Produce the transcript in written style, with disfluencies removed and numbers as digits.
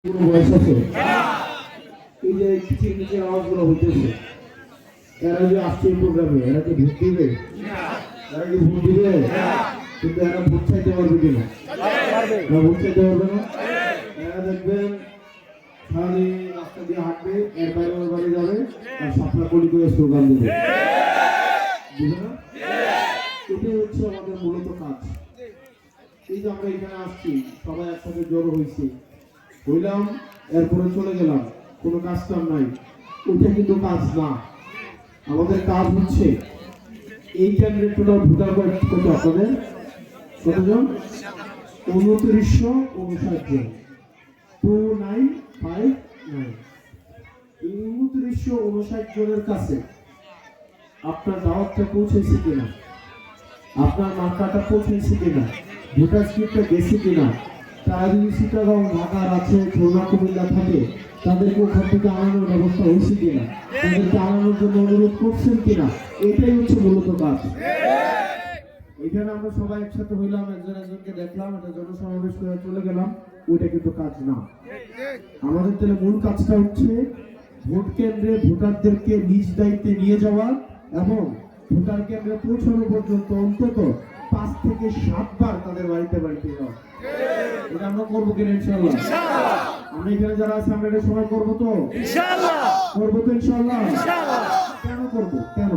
কোনো বয়স আছে? এই যে কিচিরমিচির আওয়াজগুলো হইতেছে, এরা যে আসছে এই প্রোগ্রামে, এরা কি ভোট দিবে? এরা কি ভোট দিবে? কিন্তু এরা ভোট চাইতে পারবে কিনা? এরা ভোট চাইতে পারবে না। এরা দেখবেন সারাদিন রাস্তা দিয়ে হাঁটবে, এর বাইরে ওর বাড়ি যাবে আর সাপলা কলি করে স্লোগান দেবে, বুঝে না? এটাই হচ্ছে আমাদের মূলত কাজ। এই যে আমরা এখানে আসছি, সবাই একসাথে জড়ো হয়েছি, হইলাম, এরপরে চলে গেলাম, কোনো কাজ কাম নাই, ওটা কিন্তু কাজ না। আমাদের কাজ হচ্ছে এই ক্যান্ডিডেট ভোটার কত আপনাদের? কতজন? 2959 জন, 2959। এই 2959 জনের কাছে আপনার দাওয়াতটা পৌঁছেছে কিনা, আপনার মার্কাটা পৌঁছেছে কিনা, ভোটার স্লিপটা গেছে কিনা, তারা যদি চিটাগাং ঢাকার আছে, খুলনা কুমিল্লা থাকে, তাদেরকে ওখান থেকে আনানোর ব্যবস্থা হয়েছে কিনা, তাদেরকে আনানোর জন্য অনুরোধ করছেন কিনা, এটাই হচ্ছে মূলত কাজ। এখানে আমরা সবাই একসাথে হইলাম, একজন একজনকে দেখলাম, একটা জনসমাবেশ করে চলে গেলাম, ওইটা কিন্তু কাজ না। আমাদের তাহলে মূল কাজটা হচ্ছে ভোট কেন্দ্রে ভোটারদেরকে নিজ দায়িত্বে নিয়ে যাওয়া এবং ভোটার কেন্দ্রে পৌঁছানো পর্যন্ত অন্তত 5 থেকে 7 বার তাদের বাড়িতে বাড়িতে যাওয়া। এটা আমরা করবো কিনা? ইনশাআল্লাহ। আমরা এখানে যারা আছে আমরা এটা সময় করবো তো ইনশাআল্লাহ, করবো তো ইনশাআল্লাহ। কেন করবো? কেন?